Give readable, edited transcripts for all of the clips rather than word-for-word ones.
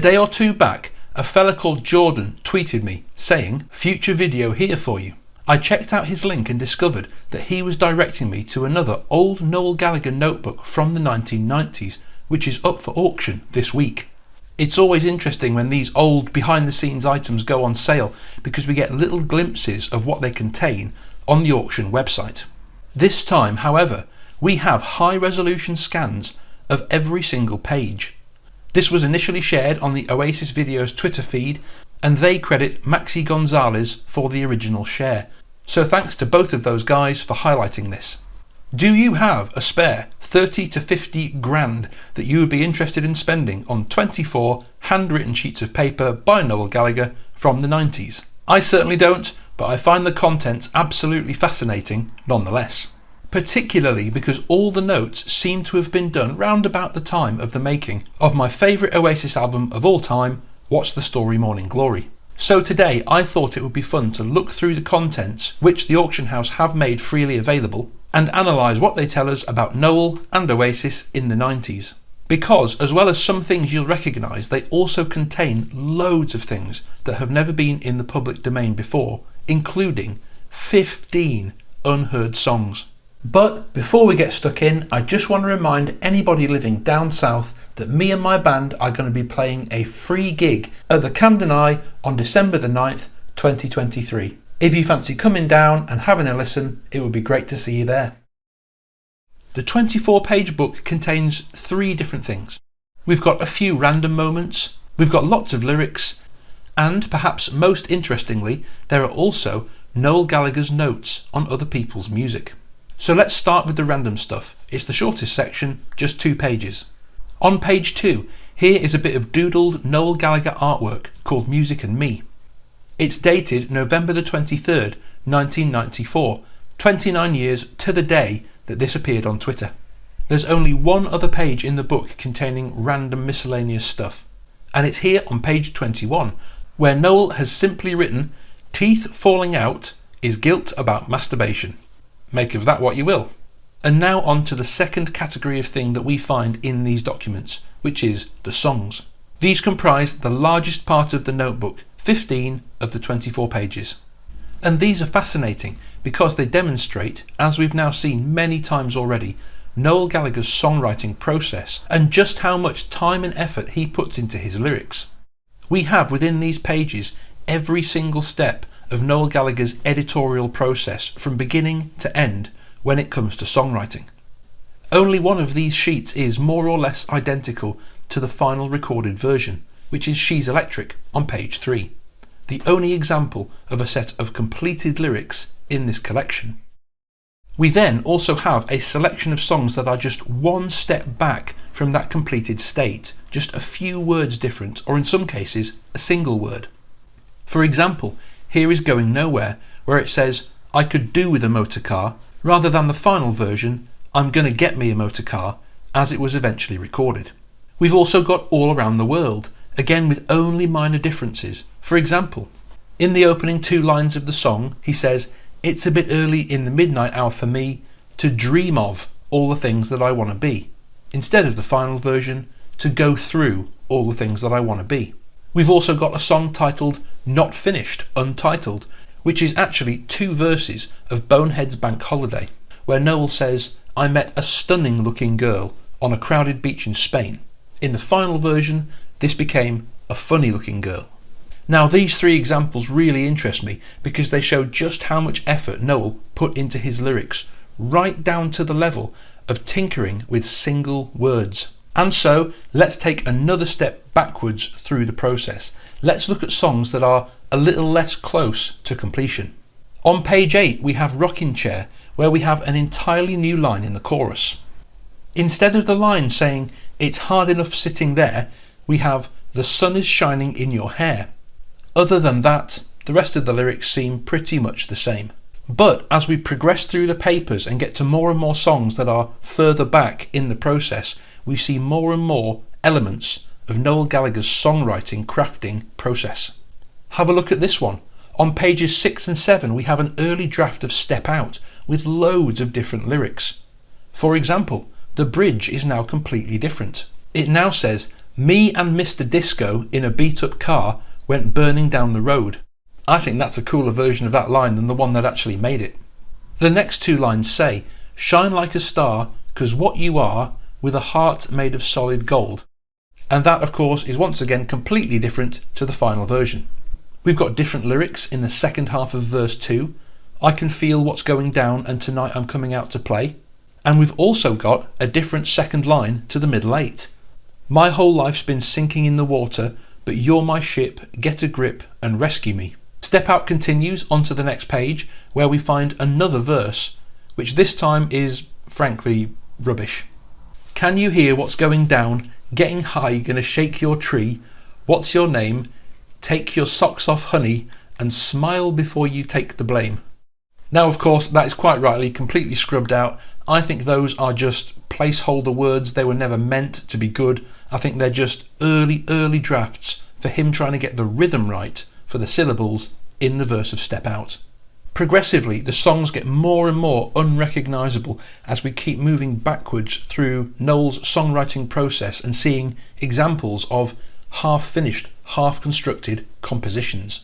day or two back, a fella called Jordan tweeted me saying, "Future video here for you." I checked out his link and discovered that he was directing me to another old Noel Gallagher notebook from the 1990s, which is up for auction this week. It's always interesting when these old behind the scenes items go on sale because we get little glimpses of what they contain on the auction website. This time, however, we have high resolution scans of every single page. This was initially shared on the Oasis Videos Twitter feed, and they credit Maxi Gonzalez for the original share. So thanks to both of those guys for highlighting this. Do you have a spare 30 to 50 grand that you would be interested in spending on 24 handwritten sheets of paper by Noel Gallagher from the 90s? I certainly don't, but I find the contents absolutely fascinating nonetheless. Particularly because all the notes seem to have been done round about the time of the making of my favourite Oasis album of all time, What's the Story Morning Glory. So today I thought it would be fun to look through the contents which the auction house have made freely available and analyse what they tell us about Noel and Oasis in the 90s. Because as well as some things you'll recognise, they also contain loads of things that have never been in the public domain before, including 15 unheard songs. But before we get stuck in, I just want to remind anybody living down south that me and my band are going to be playing a free gig at the Camden Eye on December the 9th, 2023. If you fancy coming down and having a listen, it would be great to see you there. The 24-page book contains 3 different things. We've got a few random moments, we've got lots of lyrics, and perhaps most interestingly, there are also Noel Gallagher's notes on other people's music. So let's start with the random stuff. It's the shortest section, just 2 pages. On page 2, here is a bit of doodled Noel Gallagher artwork called Music and Me. It's dated November the 23rd, 1994, 29 years to the day that this appeared on Twitter. There's only one other page in the book containing random miscellaneous stuff, and it's here on page 21, where Noel has simply written, "Teeth falling out is guilt about masturbation." Make of that what you will. And now on to the second category of thing that we find in these documents, which is the songs. These comprise the largest part of the notebook, 15 of the 24 pages. And these are fascinating because they demonstrate, as we've now seen many times already, Noel Gallagher's songwriting process and just how much time and effort he puts into his lyrics. We have within these pages every single step of Noel Gallagher's editorial process from beginning to end when it comes to songwriting. Only one of these sheets is more or less identical to the final recorded version, which is She's Electric on page 3, the only example of a set of completed lyrics in this collection. We then also have a selection of songs that are just one step back from that completed state, just a few words different, or in some cases a single word. For example, here is Going Nowhere, where it says, "I could do with a motor car," rather than the final version, "I'm gonna get me a motor car," as it was eventually recorded. We've also got All Around the World, again with only minor differences. For example, in the opening 2 lines of the song, he says, "It's a bit early in the midnight hour for me to dream of all the things that I want to be," instead of the final version, "to go through all the things that I want to be." We've also got a song titled Not Finished, Untitled, which is actually 2 verses of Bonehead's Bank Holiday, where Noel says, "I met a stunning looking girl on a crowded beach in Spain." In the final version, this became a funny looking girl. Now these 3 examples really interest me because they show just how much effort Noel put into his lyrics, right down to the level of tinkering with single words. And so let's take another step backwards through the process. Let's look at songs that are a little less close to completion. On page 8 we have Rocking Chair, where we have an entirely new line in the chorus. Instead of the line saying, "It's hard enough sitting there," we have, "The sun is shining in your hair." Other than that, the rest of the lyrics seem pretty much the same. But as we progress through the papers and get to more and more songs that are further back in the process, we see more and more elements of Noel Gallagher's songwriting crafting process. Have a look at this one. On pages 6 and 7 we have an early draft of Step Out with loads of different lyrics. For example, the bridge is now completely different. It now says, Me and Mr. Disco in a beat up car went burning down the road. I think that's a cooler version of that line than the one that actually made it. The next two lines say, "Shine like a star, 'cause what you are, with a heart made of solid gold." And that, of course, is once again completely different to the final version. We've got different lyrics in the second half of verse 2. "I can feel what's going down and tonight I'm coming out to play." And we've also got a different second line to the middle 8. "My whole life's been sinking in the water, but you're my ship, get a grip and rescue me." Step Out continues onto the next page, where we find another verse, which this time is, frankly, rubbish. "Can you hear what's going down? Getting high, gonna shake your tree. What's your name? Take your socks off, honey, and smile before you take the blame." Now, of course, that is quite rightly completely scrubbed out. I think those are just placeholder words. They were never meant to be good. I think they're just early drafts for him trying to get the rhythm right for the syllables in the verse of Step Out. Progressively, the songs get more and more unrecognisable as we keep moving backwards through Noel's songwriting process and seeing examples of half-finished, half-constructed compositions.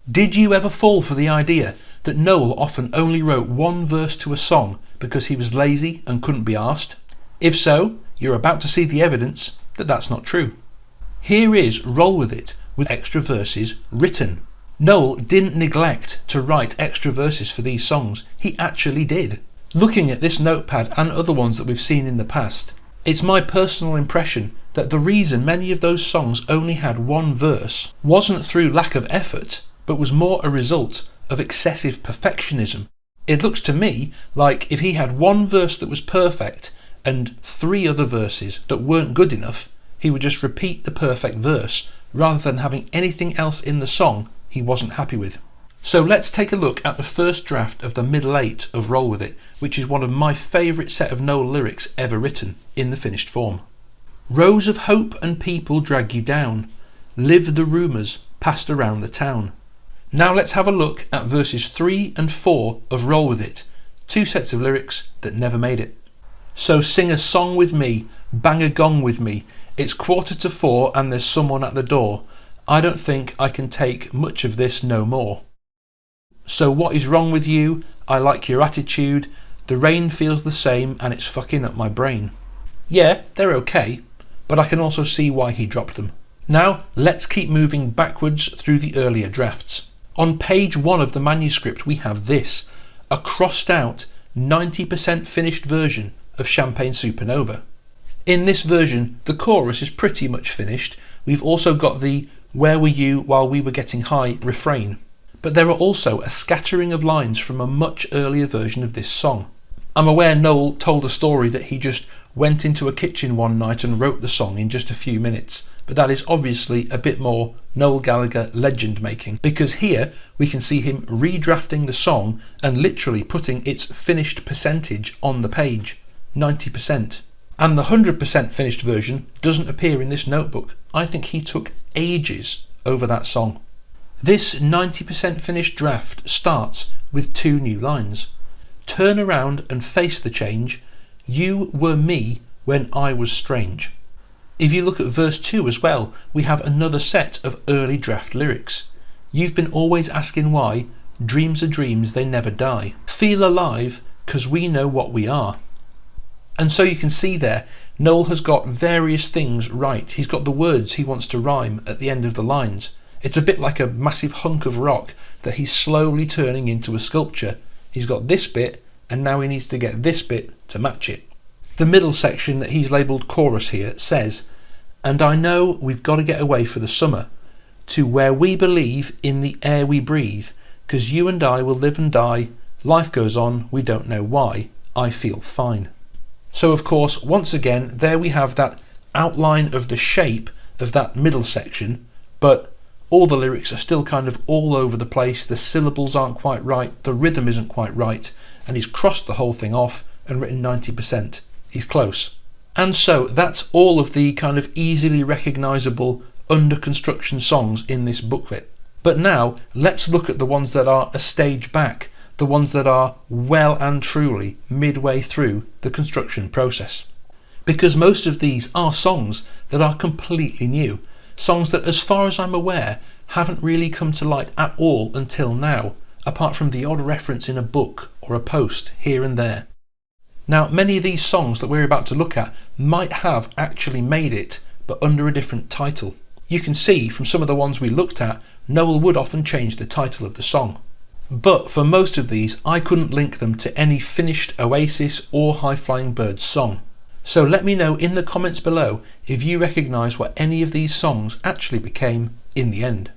Did you ever fall for the idea that Noel often only wrote one verse to a song because he was lazy and couldn't be arsed? If so, you're about to see the evidence that that's not true. Here is Roll With It with extra verses written. Noel didn't neglect to write extra verses for these songs, he actually did. Looking at this notepad and other ones that we've seen in the past, it's my personal impression that the reason many of those songs only had one verse wasn't through lack of effort, but was more a result of excessive perfectionism. It looks to me like if he had one verse that was perfect and 3 other verses that weren't good enough, he would just repeat the perfect verse rather than having anything else in the song he wasn't happy with. So let's take a look at the first draft of the middle 8 of Roll With It, which is one of my favourite set of Noel lyrics ever written in the finished form. "Rows of hope and people drag you down, live the rumours passed around the town." Now let's have a look at verses 3 and 4 of Roll With It, 2 sets of lyrics that never made it. "So sing a song with me, bang a gong with me, it's 3:45 and there's someone at the door, I don't think I can take much of this no more. So what is wrong with you? I like your attitude, the rain feels the same and it's fucking up my brain." Yeah, they're okay, but I can also see why he dropped them. Now let's keep moving backwards through the earlier drafts. On page 1 of the manuscript we have this, a crossed out 90% finished version of Champagne Supernova. In this version the chorus is pretty much finished. We've also got the "Where were you while we were getting high" refrain, but there are also a scattering of lines from a much earlier version of this song. I'm aware Noel told a story that he just went into a kitchen one night and wrote the song in just a few minutes, but that is obviously a bit more Noel Gallagher legend making, because here we can see him redrafting the song and literally putting its finished percentage on the page, 90%. And the 100% finished version doesn't appear in this notebook. I think he took ages over that song. This 90% finished draft starts with 2 new lines. "Turn around and face the change, you were me when I was strange." If you look at verse 2 as well, we have another set of early draft lyrics. "You've been always asking why, dreams are dreams, they never die. Feel alive, 'cause we know what we are." And so you can see there, Noel has got various things right. He's got the words he wants to rhyme at the end of the lines. It's a bit like a massive hunk of rock that he's slowly turning into a sculpture. He's got this bit, and now he needs to get this bit to match it. The middle section that he's labelled chorus here says, "And I know we've got to get away for the summer, to where we believe in the air we breathe, 'cause you and I will live and die, life goes on, we don't know why, I feel fine." So of course, once again, there we have that outline of the shape of that middle section, but all the lyrics are still kind of all over the place, the syllables aren't quite right, the rhythm isn't quite right, and he's crossed the whole thing off and written 90%. He's close. And so that's all of the kind of easily recognisable under construction songs in this booklet. But now let's look at the ones that are a stage back, the ones that are well and truly midway through the construction process. because most of these are songs that are completely new, songs that, as far as I'm aware, haven't really come to light at all until now, apart from the odd reference in a book or a post here and there. Now, many of these songs that we're about to look at might have actually made it, but under a different title. You can see from some of the ones we looked at, Noel would often change the title of the song. But for most of these, I couldn't link them to any finished Oasis or High Flying Birds song. So let me know in the comments below if you recognise what any of these songs actually became in the end.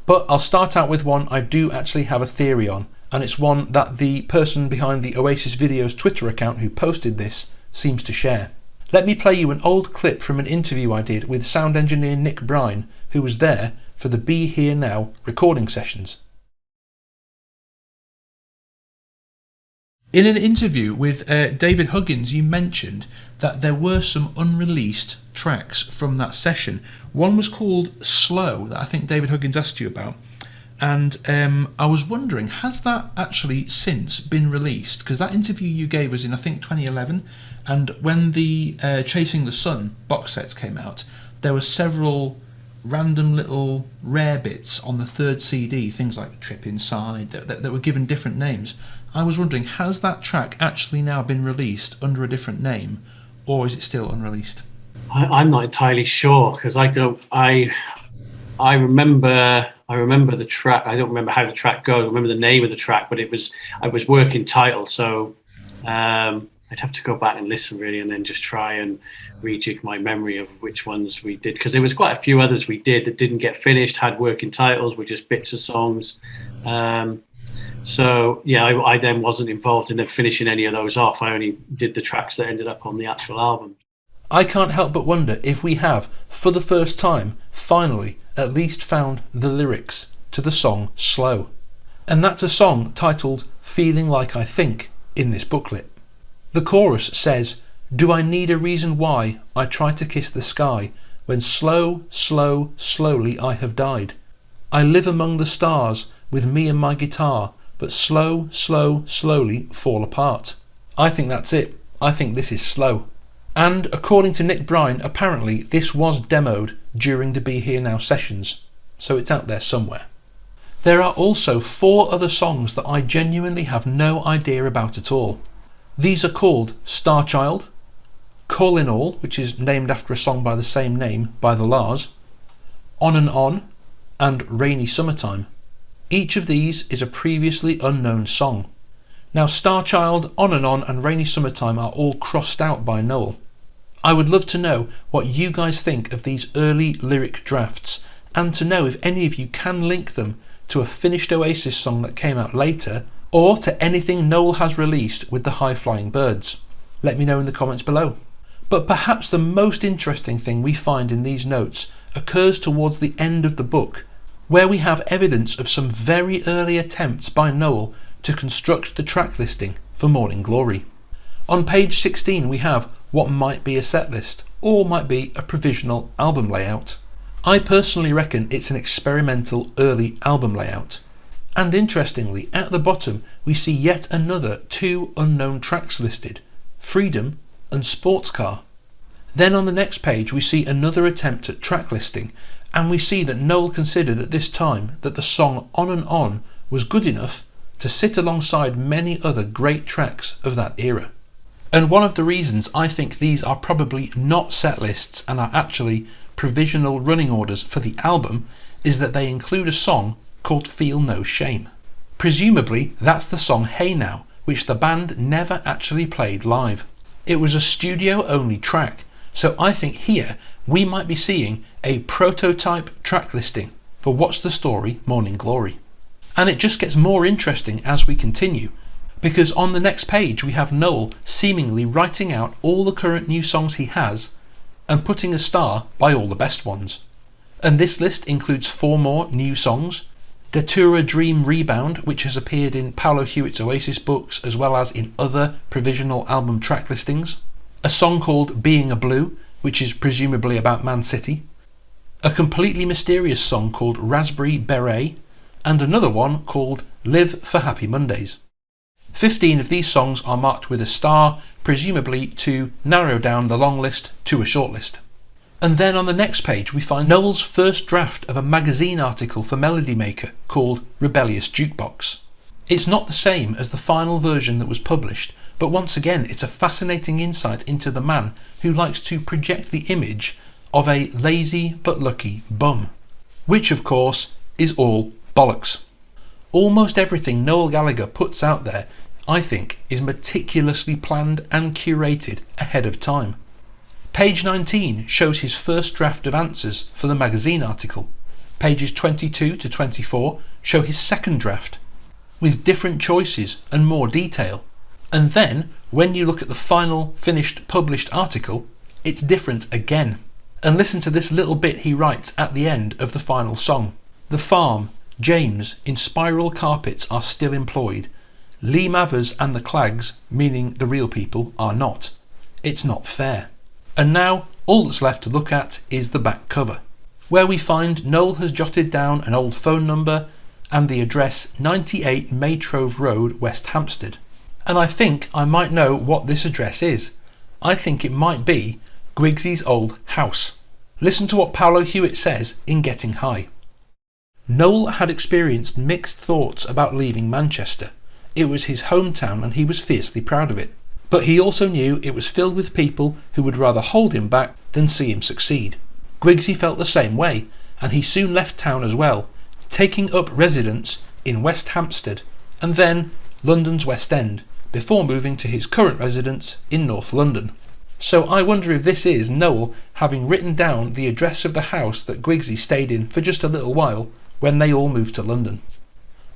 But I'll start out with one I do actually have a theory on, and it's one that the person behind the Oasis Videos Twitter account who posted this seems to share. Let me play you an old clip from an interview I did with sound engineer Nick Bryan, who was there for the Be Here Now recording sessions. In an interview with David Huggins, you mentioned that there were some unreleased tracks from that session. One was called Slow, that I think David Huggins asked you about. And I was wondering, has that actually since been released? Because that interview you gave was in, I think, 2011. And when the Chasing the Sun box sets came out, there were several random little rare bits on the third CD, things like Trip Inside, that were given different names. I was wondering, has that track actually now been released under a different name, or is it still unreleased? I'm not entirely sure, because I remember the track. I don't remember how the track goes. I remember the name of the track, but it was working title. So I'd have to go back and listen really, and then just try and rejig my memory of which ones we did, because there was quite a few others we did that didn't get finished, had working titles, were just bits of songs. So yeah, I then wasn't involved in finishing any of those off. I only did the tracks that ended up on the actual album. I can't help but wonder if we have, for the first time, finally at least found the lyrics to the song Slow. And that's a song titled Feeling Like I Think in this booklet. The chorus says, "Do I need a reason why I try to kiss the sky when slowly I have died? I live among the stars with me and my guitar, but slowly fall apart." I think that's it. I think this is Slow. And according to Nick Bryan, apparently this was demoed during the Be Here Now sessions, so it's out there somewhere. There are also 4 other songs that I genuinely have no idea about at all. These are called Starchild, Callin' All, which is named after a song by the same name by the Lars, On and On, and Rainy Summertime. Each of these is a previously unknown song. Now, Starchild, On and Rainy Summertime are all crossed out by Noel. I would love to know what you guys think of these early lyric drafts, and to know if any of you can link them to a finished Oasis song that came out later, or to anything Noel has released with the High Flying Birds. Let me know in the comments below. But perhaps the most interesting thing we find in these notes occurs towards the end of the book, where we have evidence of some very early attempts by Noel to construct the track listing for Morning Glory. On page 16 we have what might be a set list, or might be a provisional album layout. I personally reckon it's an experimental early album layout. And interestingly, at the bottom we see yet another 2 unknown tracks listed, Freedom and Sports Car. Then on the next page we see another attempt at track listing, and we see that Noel considered at this time that the song On and On was good enough to sit alongside many other great tracks of that era. And one of the reasons I think these are probably not set lists and are actually provisional running orders for the album is that they include a song called Feel No Shame. Presumably that's the song Hey Now, which the band never actually played live. It was a studio only track, so I think here we might be seeing a prototype track listing for What's the Story Morning Glory. And it just gets more interesting as we continue, because on the next page we have Noel seemingly writing out all the current new songs he has and putting a star by all the best ones. And this list includes 4 more new songs: Datura Dream Rebound, which has appeared in Paolo Hewitt's Oasis books as well as in other provisional album track listings, a song called Being a Blue, which is presumably about Man City, a completely mysterious song called Raspberry Beret, and another one called Live for Happy Mondays. 15 of these songs are marked with a star, presumably to narrow down the long list to a short list. And then on the next page we find Noel's first draft of a magazine article for Melody Maker called Rebellious Jukebox. It's not the same as the final version that was published, but once again it's a fascinating insight into the man who likes to project the image of a lazy but lucky bum, which of course is all bollocks. Almost everything Noel Gallagher puts out there, I think, is meticulously planned and curated ahead of time. Page 19 shows his first draft of answers for the magazine article. Pages 22 to 24 show his second draft, with different choices and more detail. And then, when you look at the final, finished, published article, it's different again. And listen to this little bit he writes at the end of the final song. The farm, James, in spiral carpets are still employed. Lee Mavers and the Clags, meaning the real people, are not. It's not fair. And now, all that's left to look at is the back cover, where we find Noel has jotted down an old phone number and the address 98 Maytrove Road, West Hampstead. And I think I might know what this address is. I think it might be Guigsy's old house. Listen to what Paolo Hewitt says in Getting High. Noel had experienced mixed thoughts about leaving Manchester. It was his hometown and he was fiercely proud of it. But he also knew it was filled with people who would rather hold him back than see him succeed. Guigsy felt the same way, and he soon left town as well, taking up residence in West Hampstead and then London's West End, before moving to his current residence in North London. So I wonder if this is Noel having written down the address of the house that Guigsy stayed in for just a little while when they all moved to London.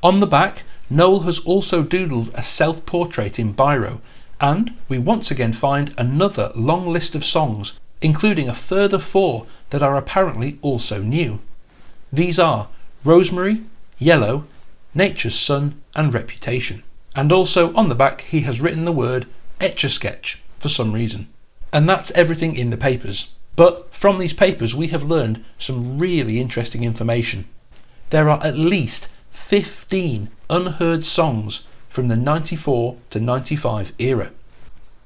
On the back, Noel has also doodled a self-portrait in biro, and we once again find another long list of songs, including a further 4 that are apparently also new. These are Rosemary, Yellow, Nature's Son and Reputation. And also on the back he has written the word Etch-a-Sketch for some reason. And that's everything in the papers. But from these papers we have learned some really interesting information. There are at least 15 unheard songs from the 94 to 95 era.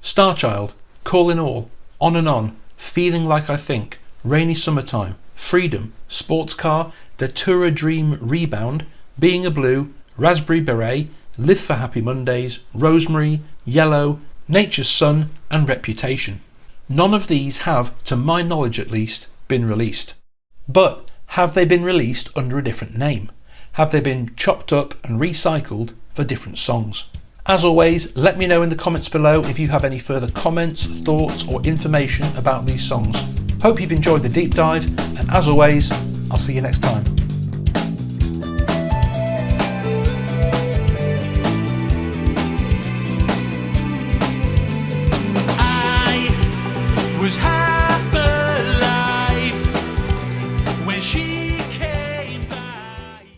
Starchild, Callin' All, On and On, Feeling Like I Think, Rainy Summertime, Freedom, Sports Car, Datura Dream Rebound, Being a Blue, Raspberry Beret, Live for Happy Mondays, Rosemary, Yellow, Nature's Son and Reputation. None of these have, to my knowledge at least, been released. But have they been released under a different name? Have they been chopped up and recycled for different songs? As always, let me know in the comments below if you have any further comments, thoughts or information about these songs. Hope you've enjoyed the deep dive, and as always, I'll see you next time.